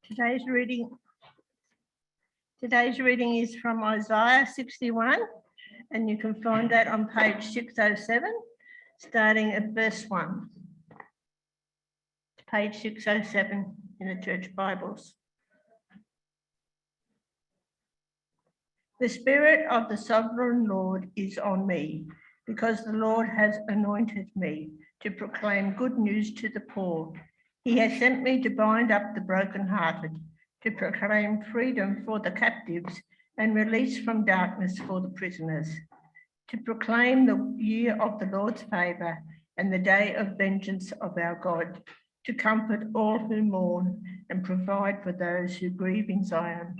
Today's reading is from Isaiah 61, and you can find that on page 607, starting at verse 1. Page 607 in the church Bibles. The Spirit of the Sovereign Lord is on me, because the Lord has anointed me to proclaim good news to the poor. He has sent me to bind up the brokenhearted, to proclaim freedom for the captives and release from darkness for the prisoners, to proclaim the year of the Lord's favour and the day of vengeance of our God, to comfort all who mourn and provide for those who grieve in Zion,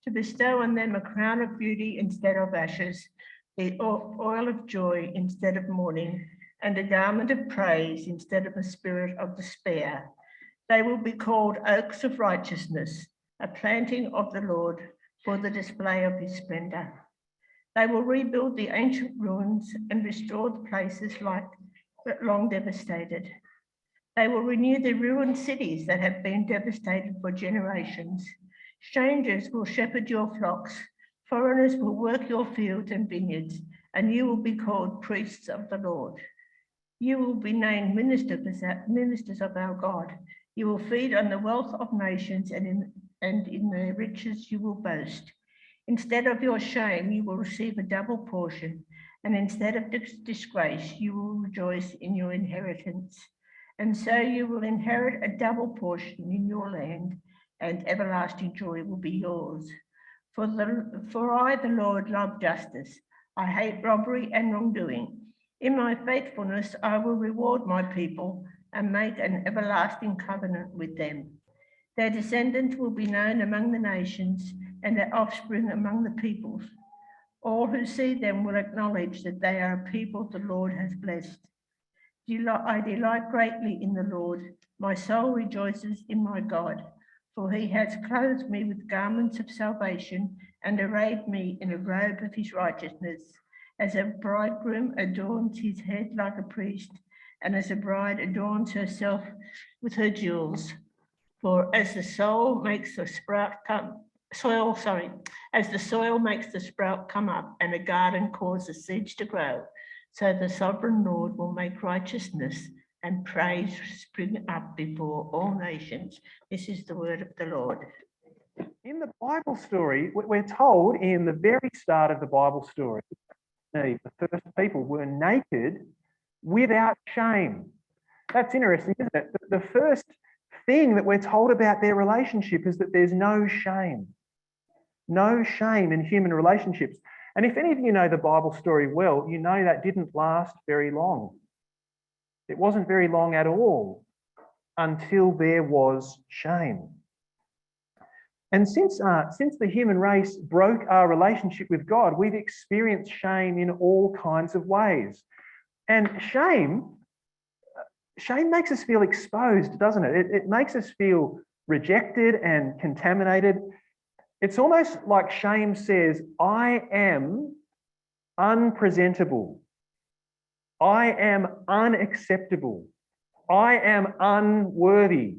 to bestow on them a crown of beauty instead of ashes, the oil of joy instead of mourning, and a garment of praise instead of a spirit of despair. They will be called oaks of righteousness, a planting of the Lord for the display of his splendour. They will rebuild the ancient ruins and restore the places long devastated. They will renew the ruined cities that have been devastated for generations. Strangers will shepherd your flocks, foreigners will work your fields and vineyards, and you will be called priests of the Lord. You will be named ministers of our God. You will feed on the wealth of nations, and in their riches you will boast. Instead of your shame, you will receive a double portion, and instead of disgrace, you will rejoice in your inheritance. And so you will inherit a double portion in your land, and everlasting joy will be yours. For I, the Lord, love justice. I hate robbery and wrongdoing. In my faithfulness, I will reward my people and make an everlasting covenant with them. Their descendants will be known among the nations and their offspring among the peoples. All who see them will acknowledge that they are a people the Lord has blessed. I delight greatly in the Lord. My soul rejoices in my God, for he has clothed me with garments of salvation and arrayed me in a robe of his righteousness. As a bridegroom adorns his head like a priest, and as a bride adorns herself with her jewels. For as the soil makes the sprout come up, and a garden causes seeds to grow, so the sovereign Lord will make righteousness and praise spring up before all nations. This is the word of the Lord. In the Bible story, we're told in the very start of the Bible story, the first people were naked without shame. That's interesting, isn't it? The first thing that we're told about their relationship is that there's no shame. No shame in human relationships. And if any of you know the Bible story well, you know that didn't last very long. It wasn't very long at all until there was shame. And since the human race broke our relationship with God, we've experienced shame in all kinds of ways. And shame makes us feel exposed, doesn't it? It makes us feel rejected and contaminated. It's almost like shame says, I am unpresentable. I am unacceptable. I am unworthy.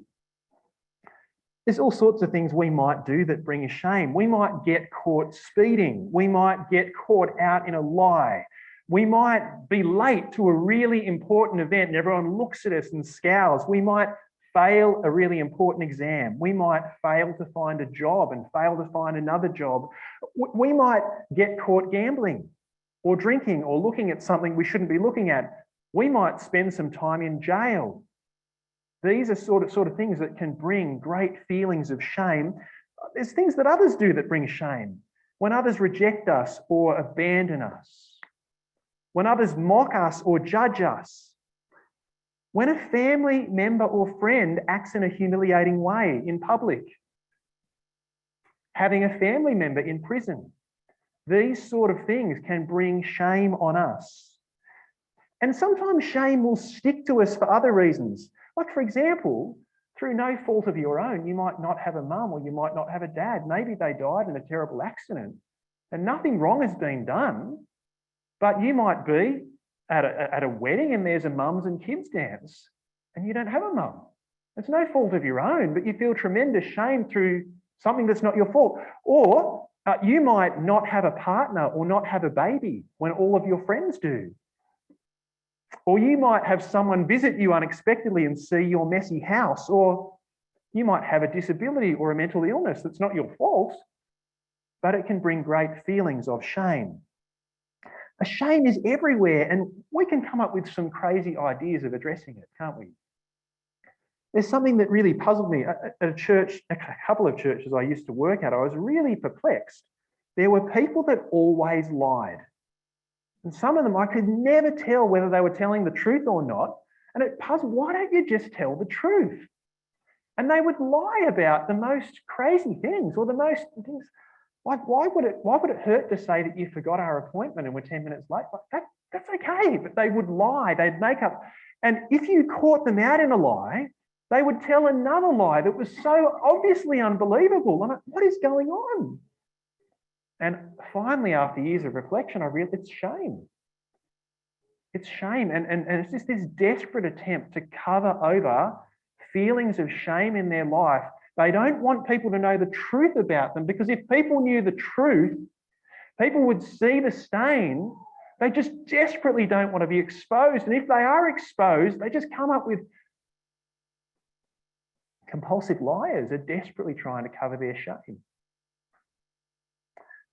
There's all sorts of things we might do that bring us shame. We might get caught speeding. We might get caught out in a lie. We might be late to a really important event and everyone looks at us and scowls. We might fail a really important exam. We might fail to find a job and fail to find another job. We might get caught gambling or drinking or looking at something we shouldn't be looking at. We might spend some time in jail. These are sort of things that can bring great feelings of shame. There's things that others do that bring shame. When others reject us or abandon us. When others mock us or judge us. When a family member or friend acts in a humiliating way in public. Having a family member in prison. These sort of things can bring shame on us. And sometimes shame will stick to us for other reasons. Like, for example, through no fault of your own, you might not have a mum or you might not have a dad. Maybe they died in a terrible accident and nothing wrong has been done, but you might be at a wedding and there's a mums and kids dance and you don't have a mum It's no fault of your own, but you feel tremendous shame through something that's not your fault. Or you might not have a partner or not have a baby when all of your friends do. Or you might have someone visit you unexpectedly and see your messy house. Or you might have a disability or a mental illness that's not your fault, but it can bring great feelings of shame. A shame is everywhere, and we can come up with some crazy ideas of addressing it, can't we? There's something that really puzzled me at a church, a couple of churches I used to work at. I was really perplexed. There were people that always lied. And some of them, I could never tell whether they were telling the truth or not. And it puzzled, why don't you just tell the truth? And they would lie about the most crazy things or the most things. Like, why would it hurt to say that you forgot our appointment and we're 10 minutes late? Like that's okay, but they would lie, they'd make up. And if you caught them out in a lie, they would tell another lie that was so obviously unbelievable. I'm like, what is going on? And finally, after years of reflection, I realized it's shame. It's shame. And it's just this desperate attempt to cover over feelings of shame in their life. They don't want people to know the truth about them, because if people knew the truth, people would see the stain. They just desperately don't want to be exposed. And if they are exposed, they just come up with compulsive liars are desperately trying to cover their shame.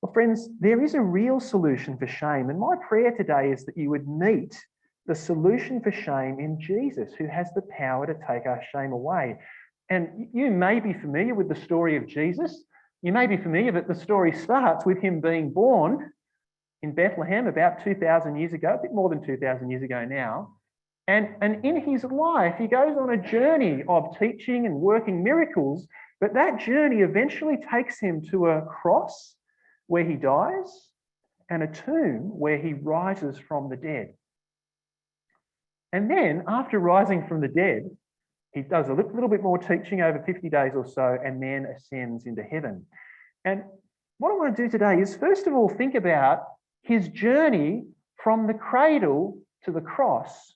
Well, friends, there is a real solution for shame. And my prayer today is that you would meet the solution for shame in Jesus, who has the power to take our shame away. And you may be familiar with the story of Jesus. You may be familiar that the story starts with him being born in Bethlehem about 2,000 years ago, a bit more than 2,000 years ago now. And in his life, he goes on a journey of teaching and working miracles, but that journey eventually takes him to a cross where he dies and a tomb where he rises from the dead. And then after rising from the dead, he does a little bit more teaching over 50 days or so and then ascends into heaven. And what I want to do today is first of all think about his journey from the cradle to the cross.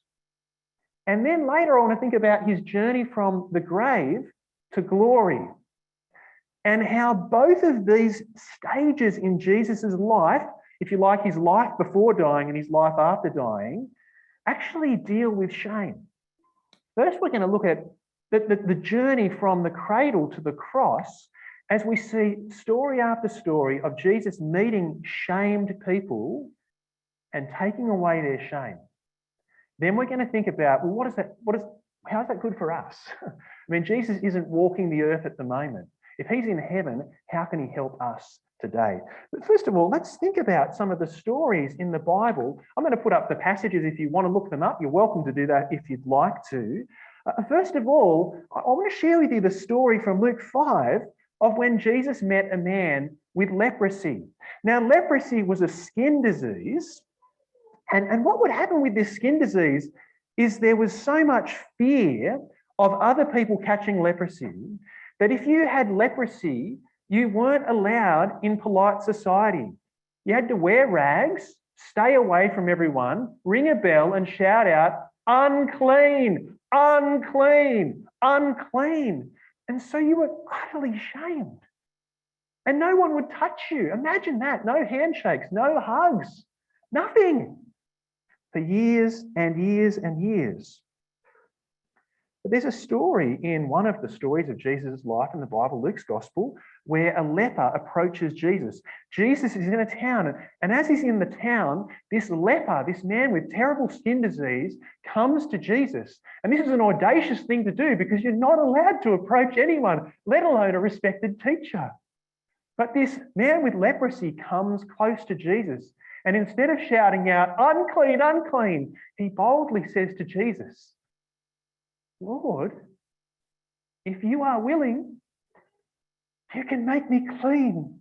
And then later I want to think about his journey from the grave to glory, and how both of these stages in Jesus's life, if you like, his life before dying and his life after dying, actually deal with shame. First, we're going to look at the journey from the cradle to the cross as we see story after story of Jesus meeting shamed people and taking away their shame. Then we're going to think about, well, how is that good for us? I mean, Jesus isn't walking the earth at the moment. If he's in heaven, how can he help us today? But first of all, let's think about some of the stories in the Bible. I'm going to put up the passages if you want to look them up. You're welcome to do that if you'd like to. First of all, I want to share with you the story from Luke 5 of when Jesus met a man with leprosy. Now, leprosy was a skin disease. And what would happen with this skin disease is there was so much fear of other people catching leprosy that if you had leprosy, you weren't allowed in polite society. You had to wear rags, stay away from everyone, ring a bell and shout out, unclean, unclean, unclean. And so you were utterly shamed. And no one would touch you. Imagine that. No handshakes, no hugs, nothing. For years and years and years. But there's a story in one of the stories of Jesus' life in the Bible, Luke's Gospel, where a leper approaches Jesus. Jesus is in a town, and as he's in the town, this leper, this man with terrible skin disease, comes to Jesus. And this is an audacious thing to do because you're not allowed to approach anyone, let alone a respected teacher. But this man with leprosy comes close to Jesus. And instead of shouting out, unclean, unclean, he boldly says to Jesus, Lord, if you are willing, you can make me clean.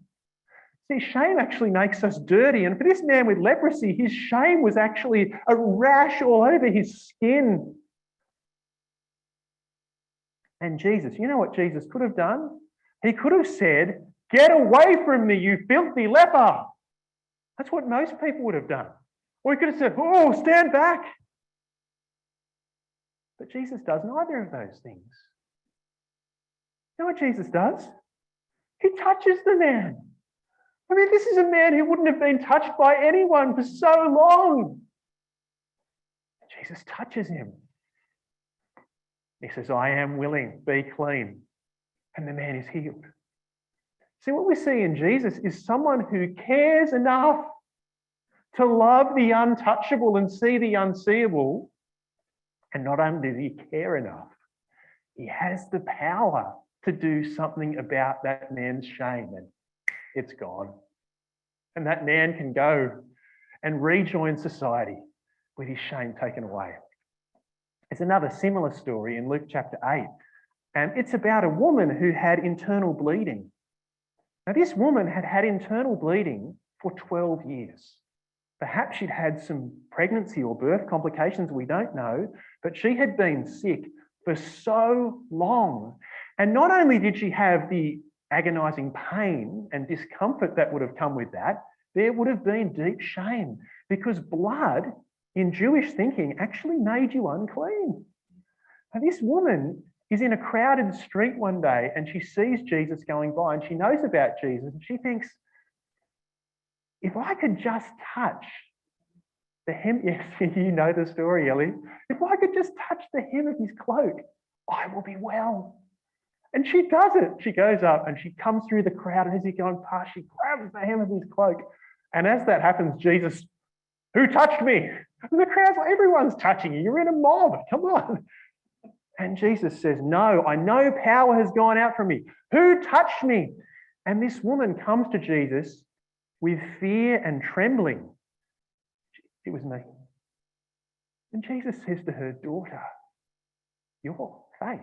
See, shame actually makes us dirty. And for this man with leprosy, his shame was actually a rash all over his skin. And Jesus, you know what Jesus could have done? He could have said, get away from me, you filthy leper. That's what most people would have done. Or he could have said, oh, stand back. But Jesus does neither of those things. know what Jesus does? He touches the man. I mean, this is a man who wouldn't have been touched by anyone for so long. Jesus touches him. He says, I am willing, be clean. And the man is healed. See, what we see in Jesus is someone who cares enough to love the untouchable and see the unseeable. And not only does he care enough, he has the power to do something about that man's shame, and it's gone. And that man can go and rejoin society with his shame taken away. There's another similar story in Luke chapter 8, and it's about a woman who had internal bleeding. Now, this woman had had internal bleeding for 12 years. Perhaps she'd had some pregnancy or birth complications, we don't know, but she had been sick for so long. And not only did she have the agonising pain and discomfort that would have come with that, there would have been deep shame, because blood in Jewish thinking actually made you unclean. Now, this woman is in a crowded street one day and she sees Jesus going by and she knows about Jesus and she thinks, if I could just touch the hem, yes, you know the story, Ellie. If I could just touch the hem of his cloak, I will be well. And she does it. She goes up and she comes through the crowd, and as he's going past, she grabs the hem of his cloak. And as that happens, Jesus, who touched me? And the crowd's like, everyone's touching you. You're in a mob. Come on. And Jesus says, no, I know power has gone out from me. Who touched me? And this woman comes to Jesus with fear and trembling. It was me. And Jesus says to her, daughter, your faith,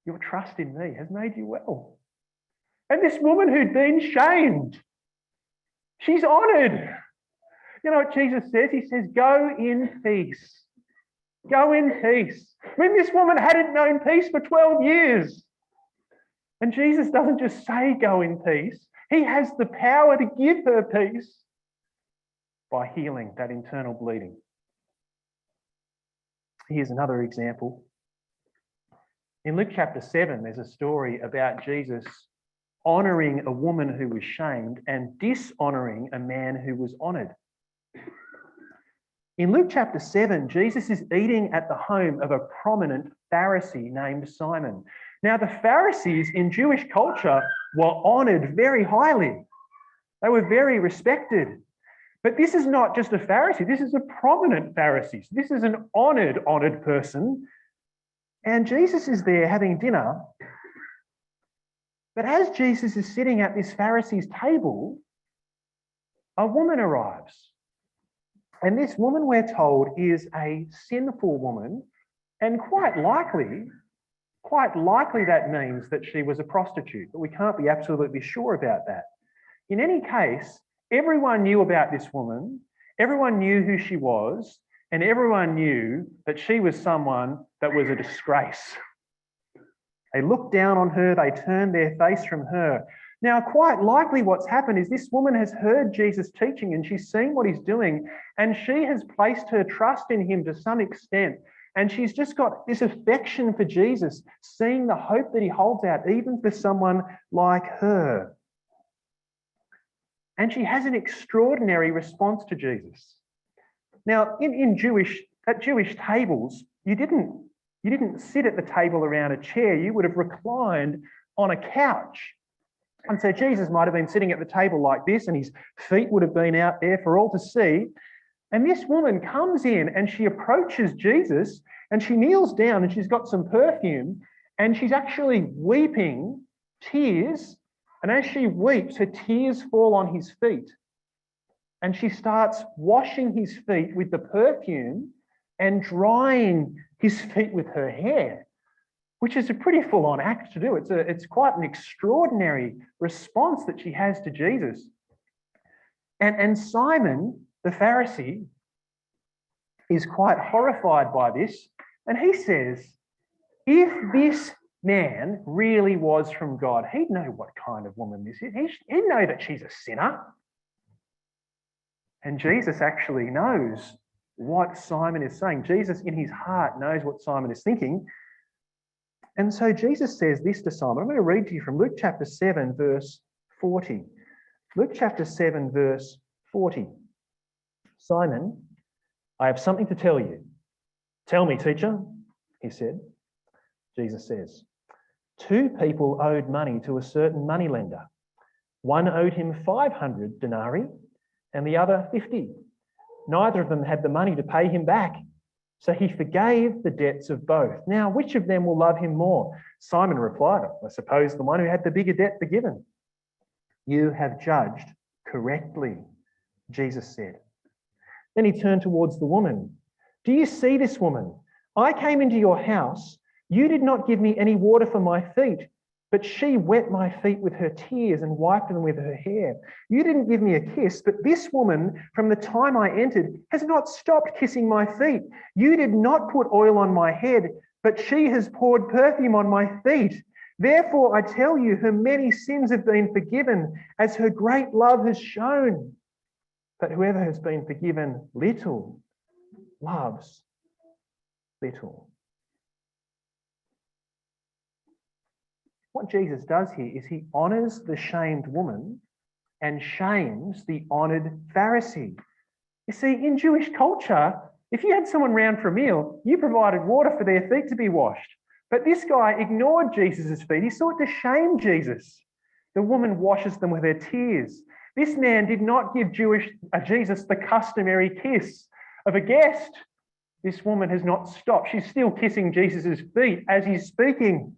your trust in me has made you well. And this woman who'd been shamed, she's honoured. You know what Jesus says? He says, go in peace. Go in peace. I mean, this woman hadn't known peace for 12 years. And Jesus doesn't just say go in peace. He has the power to give her peace by healing that internal bleeding. Here's another example. In Luke chapter 7, there's a story about Jesus honouring a woman who was shamed and dishonouring a man who was honoured. In Luke chapter 7, Jesus is eating at the home of a prominent Pharisee named Simon. Now, the Pharisees in Jewish culture were honoured very highly. They were very respected. But this is not just a Pharisee. This is a prominent Pharisee. This is an honoured person. And Jesus is there having dinner. But as Jesus is sitting at this Pharisee's table, a woman arrives. And this woman, we're told, is a sinful woman, and quite likely that means that she was a prostitute, but we can't be absolutely sure about that. In any case, everyone knew about this woman, everyone knew who she was, and everyone knew that she was someone that was a disgrace. They looked down on her, they turned their face from her. Now, quite likely what's happened is this woman has heard Jesus teaching and she's seen what he's doing, and she has placed her trust in him to some extent. And she's just got this affection for Jesus, seeing the hope that he holds out even for someone like her. And she has an extraordinary response to Jesus. Now, at Jewish tables, you didn't sit at the table around a chair. You would have reclined on a couch. And so Jesus might have been sitting at the table like this, and his feet would have been out there for all to see. And this woman comes in and she approaches Jesus and she kneels down and she's got some perfume and she's actually weeping tears. And as she weeps, her tears fall on his feet. And she starts washing his feet with the perfume and drying his feet with her hair, which is a pretty full-on act to do. It's quite an extraordinary response that she has to Jesus. And Simon, the Pharisee, is quite horrified by this. And he says, if this man really was from God, he'd know what kind of woman this is. He'd know that she's a sinner. And Jesus actually knows what Simon is saying. Jesus, in his heart, knows what Simon is thinking. And so Jesus says this to Simon. I'm going to read to you from Luke chapter 7, verse 40. Luke chapter 7, verse 40. Simon, I have something to tell you. Tell me, teacher, he said. Jesus says, 2 people owed money to a certain moneylender. One owed him 500 denarii and the other 50. Neither of them had the money to pay him back. So he forgave the debts of both. Now, which of them will love him more? Simon replied, I suppose the one who had the bigger debt forgiven. You have judged correctly, Jesus said. Then he turned towards the woman. Do you see this woman? I came into your house. You did not give me any water for my feet, but she wet my feet with her tears and wiped them with her hair. You didn't give me a kiss, but this woman, from the time I entered, has not stopped kissing my feet. You did not put oil on my head, but she has poured perfume on my feet. Therefore, I tell you, her many sins have been forgiven, as her great love has shown. But whoever has been forgiven little loves little. What Jesus does here is he honours the shamed woman and shames the honoured Pharisee. You see, in Jewish culture, if you had someone round for a meal, you provided water for their feet to be washed. But this guy ignored Jesus' feet. He sought to shame Jesus. The woman washes them with her tears. This man did not give Jesus the customary kiss of a guest. This woman has not stopped. She's still kissing Jesus' feet as he's speaking.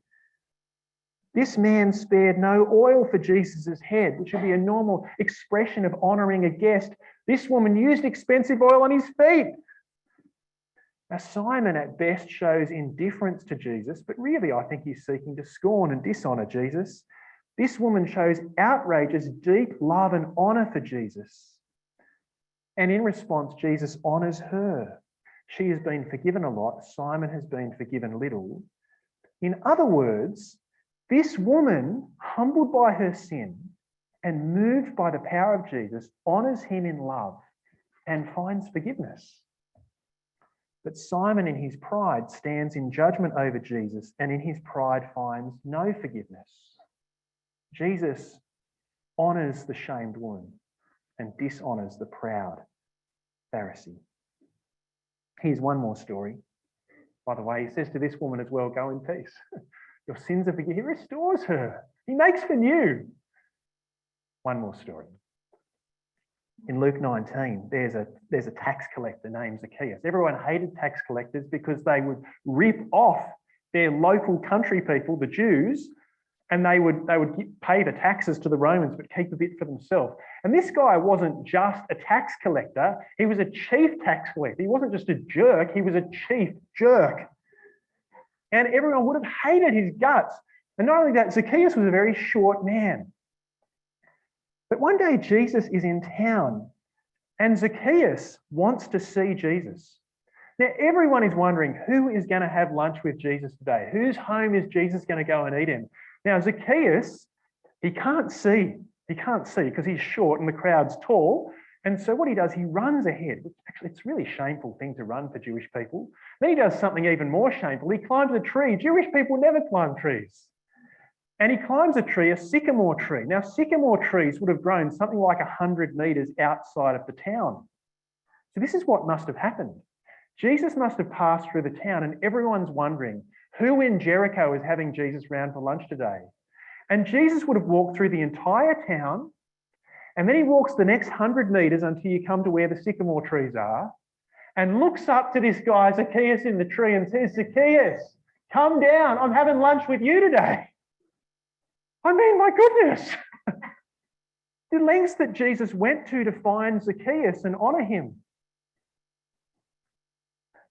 This man spared no oil for Jesus' head, which would be a normal expression of honouring a guest. This woman used expensive oil on his feet. Now, Simon at best shows indifference to Jesus, but really I think he's seeking to scorn and dishonour Jesus. This woman shows outrageous, deep love and honour for Jesus. And in response, Jesus honours her. She has been forgiven a lot. Simon has been forgiven little. In other words, this woman, humbled by her sin and moved by the power of Jesus, honours him in love and finds forgiveness. But Simon, in his pride, stands in judgment over Jesus and in his pride finds no forgiveness. Jesus honours the shamed woman and dishonours the proud Pharisee. Here's one more story. By the way, he says to this woman as well, go in peace. Your sins are forgiven. He restores her. He makes for new. One more story. In Luke 19, there's a tax collector named Zacchaeus. Everyone hated tax collectors because they would rip off their local country people, the Jews, and they would pay the taxes to the Romans but keep a bit for themselves. And this guy wasn't just a tax collector, he was a chief tax collector. He wasn't just a jerk, he was a chief jerk. And everyone would have hated his guts. And not only that, Zacchaeus was a very short man. But one day Jesus is in town and Zacchaeus wants to see Jesus. Now, everyone is wondering who is going to have lunch with Jesus today? Whose home is Jesus going to go and eat in? Now, Zacchaeus, he can't see because he's short and the crowd's tall. And so what he does, he runs ahead. Actually, it's a really shameful thing to run for Jewish people. Then he does something even more shameful. He climbs a tree. Jewish people never climb trees. And he climbs a tree, a sycamore tree. Now, sycamore trees would have grown something like 100 metres outside of the town. So this is what must have happened. Jesus must have passed through the town and everyone's wondering who in Jericho is having Jesus round for lunch today. And Jesus would have walked through the entire town and then he walks the next 100 metres until you come to where the sycamore trees are and looks up to this guy, Zacchaeus, in the tree and says, Zacchaeus, come down. I'm having lunch with you today. I mean, my goodness. The lengths that Jesus went to find Zacchaeus and honour him.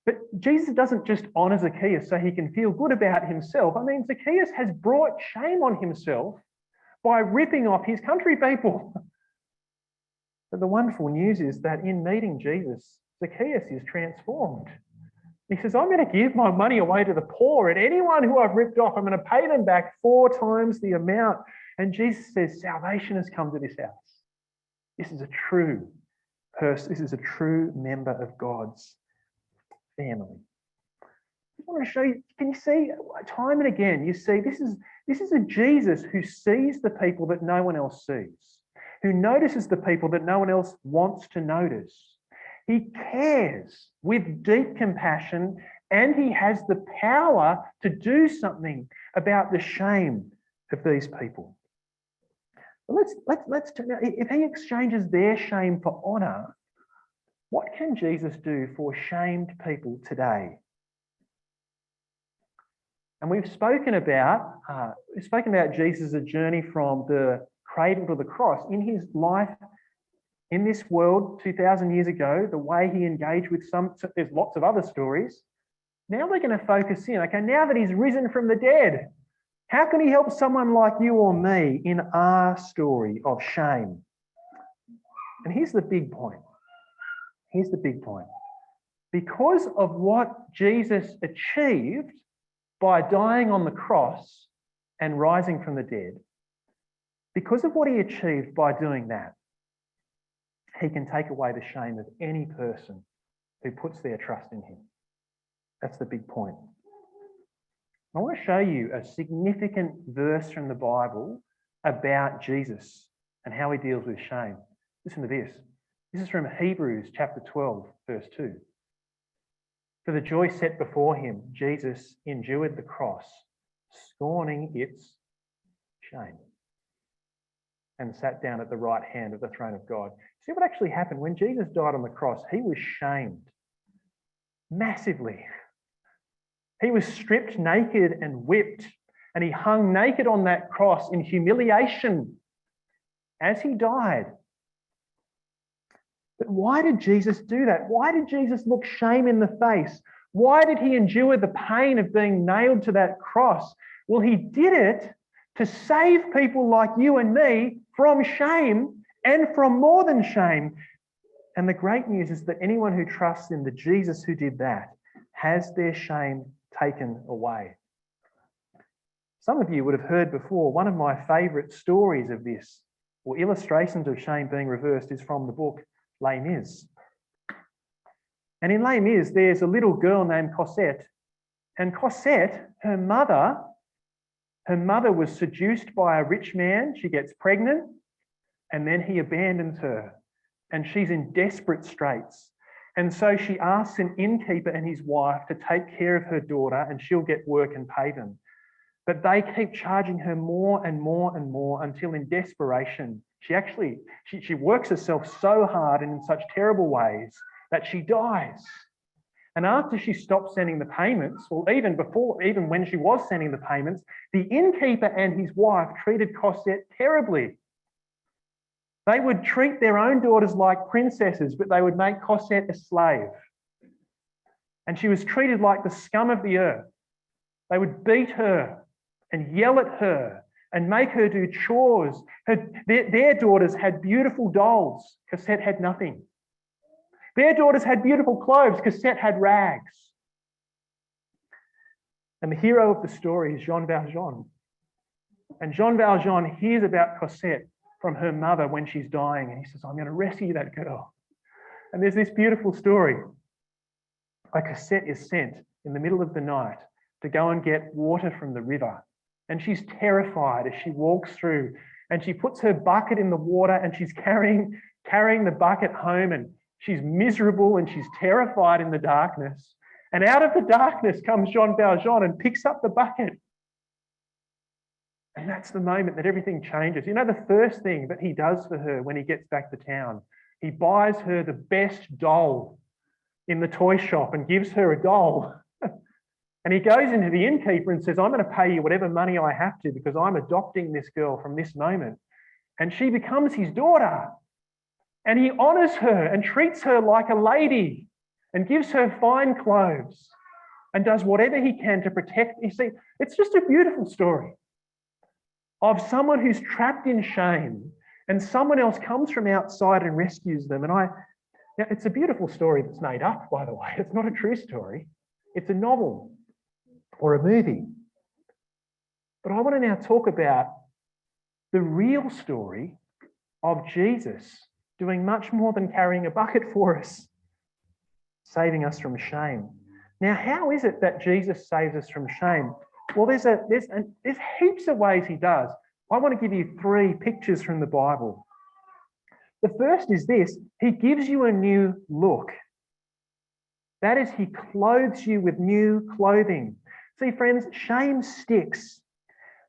But Jesus doesn't just honour Zacchaeus so he can feel good about himself. I mean, Zacchaeus has brought shame on himself by ripping off his country people. But the wonderful news is that in meeting Jesus, Zacchaeus is transformed. He says, I'm going to give my money away to the poor, and anyone who I've ripped off, I'm going to pay them back 4 times the amount. And Jesus says, salvation has come to this house. This is a true person. This is a true member of God's family. I want to show you, can you see time and again, you see this is a Jesus who sees the people that no one else sees, who notices the people that no one else wants to notice. He cares with deep compassion, and he has the power to do something about the shame of these people. Let's if he exchanges their shame for honour, what can Jesus do for shamed people today? And we've spoken about Jesus' journey from the cradle to the cross in his life in this world 2,000 years ago, the way he engaged with there's lots of other stories. Now we're going to focus in, okay, now that he's risen from the dead, how can he help someone like you or me in our story of shame? And here's the big point. Here's the big point. Because of what Jesus achieved by dying on the cross and rising from the dead, because of what he achieved by doing that, he can take away the shame of any person who puts their trust in him. That's the big point. I want to show you a significant verse from the Bible about Jesus and how he deals with shame. Listen to this. This is from Hebrews chapter 12, verse 2. For the joy set before him, Jesus endured the cross, scorning its shame, and sat down at the right hand of the throne of God. See what actually happened? When Jesus died on the cross, he was shamed massively. He was stripped naked and whipped, and he hung naked on that cross in humiliation as he died. But why did Jesus do that? Why did Jesus look shame in the face? Why did he endure the pain of being nailed to that cross? Well, he did it to save people like you and me from shame and from more than shame. And the great news is that anyone who trusts in the Jesus who did that has their shame taken away. Some of you would have heard before, one of my favourite stories of this, or illustrations of shame being reversed, is from the book Les Mis. And in Les Mis, there's a little girl named Cosette. And Cosette, her mother was seduced by a rich man. She gets pregnant, and then he abandons her. And she's in desperate straits. And so she asks an innkeeper and his wife to take care of her daughter, and she'll get work and pay them. But they keep charging her more and more and more until in desperation, she works herself so hard and in such terrible ways that she dies. And after she stopped sending the payments, or even when she was sending the payments, the innkeeper and his wife treated Cosette terribly. They would treat their own daughters like princesses, but they would make Cosette a slave. And she was treated like the scum of the earth. They would beat her and yell at her and make her do chores. Their daughters had beautiful dolls. Cosette had nothing. Their daughters had beautiful clothes. Cosette had rags. And the hero of the story is Jean Valjean. And Jean Valjean hears about Cosette from her mother when she's dying, and he says, I'm going to rescue that girl. And there's this beautiful story. Cosette is sent in the middle of the night to go and get water from the river. And she's terrified as she walks through, and she puts her bucket in the water, and she's carrying the bucket home, and she's miserable and she's terrified in the darkness. And out of the darkness comes Jean Valjean and picks up the bucket. And that's the moment that everything changes. You know, the first thing that he does for her when he gets back to town, he buys her the best doll in the toy shop and gives her a doll. And he goes into the innkeeper and says, I'm going to pay you whatever money I have to because I'm adopting this girl from this moment. And she becomes his daughter. And he honours her and treats her like a lady and gives her fine clothes and does whatever he can to protect. You see, it's just a beautiful story of someone who's trapped in shame and someone else comes from outside and rescues them. And it's a beautiful story that's made up, by the way. It's not a true story. It's a novel or a movie. But I want to now talk about the real story of Jesus doing much more than carrying a bucket for us, saving us from shame. Now, how is it that Jesus saves us from shame? Well, there's heaps of ways he does. I want to give you 3 pictures from the Bible. The first is this: he gives you a new look. That is, he clothes you with new clothing. See, friends, shame sticks.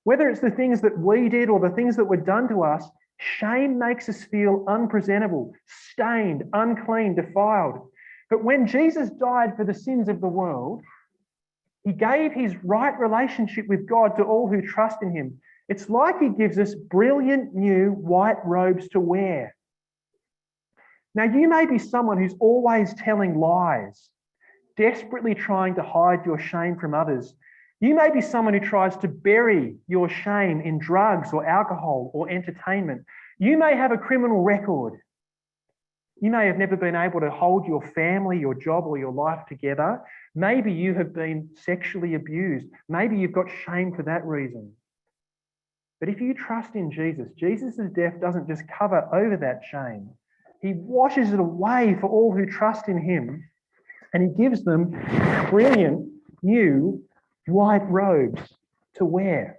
Whether it's the things that we did or the things that were done to us, shame makes us feel unpresentable, stained, unclean, defiled. But when Jesus died for the sins of the world, he gave his right relationship with God to all who trust in him. It's like he gives us brilliant new white robes to wear. Now, you may be someone who's always telling lies, desperately trying to hide your shame from others. You may be someone who tries to bury your shame in drugs or alcohol or entertainment. You may have a criminal record. You may have never been able to hold your family, your job, or your life together. Maybe you have been sexually abused. Maybe you've got shame for that reason. But if you trust in Jesus, Jesus' death doesn't just cover over that shame. He washes it away for all who trust in him, and he gives them brilliant new white robes to wear.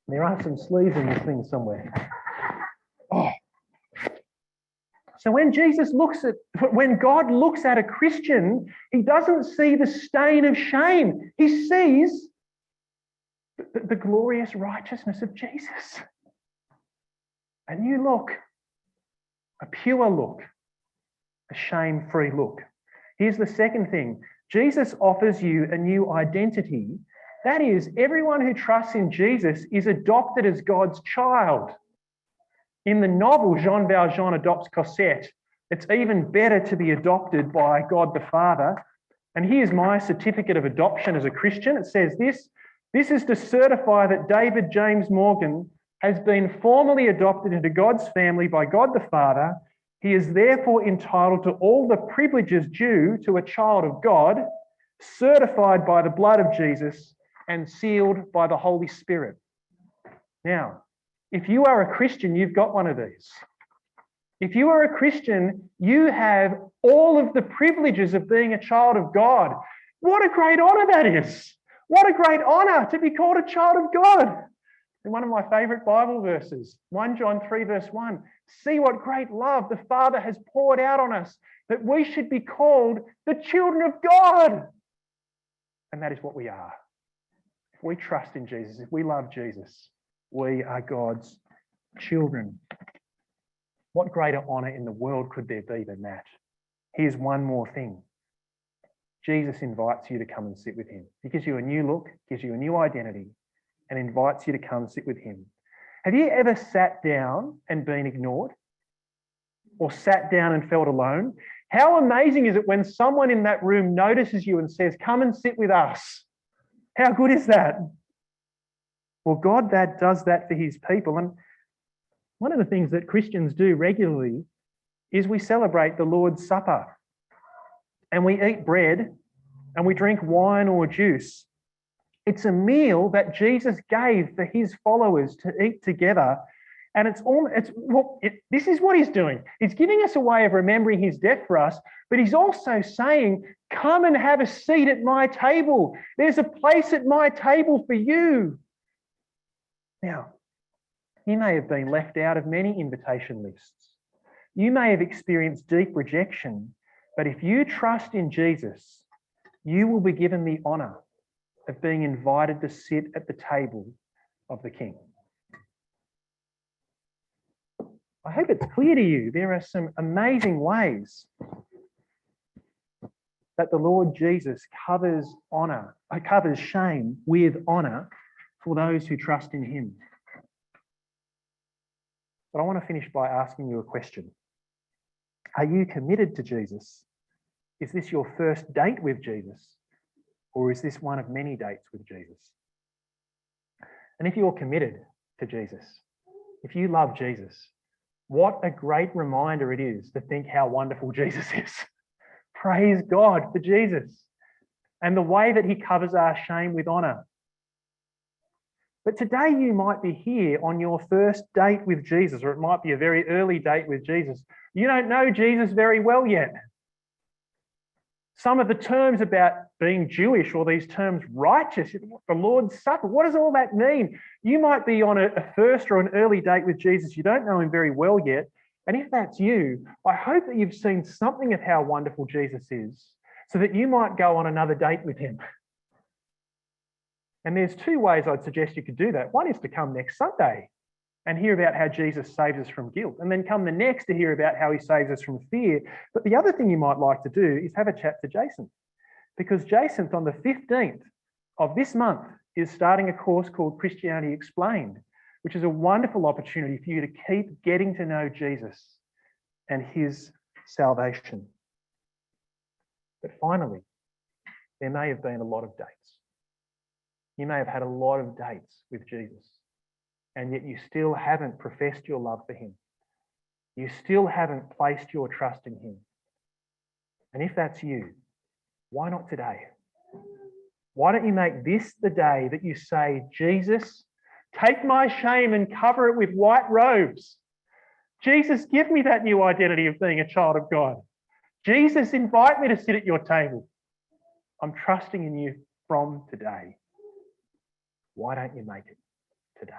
There are some sleeves in this thing somewhere. Oh. So when God looks at a Christian, he doesn't see the stain of shame. He sees the glorious righteousness of Jesus. A new look, a pure look, a shame-free look. Here's the second thing. Jesus offers you a new identity. That is, everyone who trusts in Jesus is adopted as God's child. In the novel, Jean Valjean adopts Cosette. It's even better to be adopted by God the Father. And here's my certificate of adoption as a Christian. It says this: this is to certify that David James Morgan has been formally adopted into God's family by God the Father. He is therefore entitled to all the privileges due to a child of God, certified by the blood of Jesus and sealed by the Holy Spirit. Now, if you are a Christian, you've got one of these. If you are a Christian, you have all of the privileges of being a child of God. What a great honour that is. What a great honour to be called a child of God. And one of my favourite Bible verses, 1 John 3 verse 1, see what great love the Father has poured out on us, that we should be called the children of God. And that is what we are. If we trust in Jesus, if we love Jesus, we are God's children. What greater honour in the world could there be than that? Here's one more thing. Jesus invites you to come and sit with him. He gives you a new look, gives you a new identity, and invites you to come sit with him. Have you ever sat down and been ignored? Or sat down and felt alone? How amazing is it when someone in that room notices you and says, come and sit with us? How good is that? Well, God does that for his people. And one of the things that Christians do regularly is we celebrate the Lord's Supper. And we eat bread and we drink wine or juice. It's a meal that Jesus gave for his followers to eat together. And this is what he's doing. He's giving us a way of remembering his death for us, but he's also saying, come and have a seat at my table. There's a place at my table for you. Now, you may have been left out of many invitation lists. You may have experienced deep rejection, but if you trust in Jesus, you will be given the honour of being invited to sit at the table of the King. I hope it's clear to you there are some amazing ways that the Lord Jesus covers shame with honour for those who trust in him. But I want to finish by asking you a question. Are you committed to Jesus? Is this your first date with Jesus? Or is this one of many dates with Jesus? And if you're committed to Jesus, if you love Jesus, what a great reminder it is to think how wonderful Jesus is. Praise God for Jesus and the way that he covers our shame with honour. But today you might be here on your first date with Jesus, or it might be a very early date with Jesus. You don't know Jesus very well yet. Some of the terms about being Jewish, or these terms righteous, the Lord's Supper, what does all that mean? You might be on a first or an early date with Jesus. You don't know him very well yet. And if that's you, I hope that you've seen something of how wonderful Jesus is so that you might go on another date with him. And there's two ways I'd suggest you could do that. One is to come next Sunday and hear about how Jesus saves us from guilt, and then come the next to hear about how he saves us from fear. But the other thing you might like to do is have a chat to Jason, because Jason's on the 15th of this month is starting a course called Christianity Explained, which is a wonderful opportunity for you to keep getting to know Jesus and his salvation. But finally, there may have been a lot of dates. You may have had a lot of dates with Jesus, and yet you still haven't professed your love for him. You still haven't placed your trust in him. And if that's you, why not today? Why don't you make this the day that you say, Jesus, take my shame and cover it with white robes. Jesus, give me that new identity of being a child of God. Jesus, invite me to sit at your table. I'm trusting in you from today. Why don't you make it today?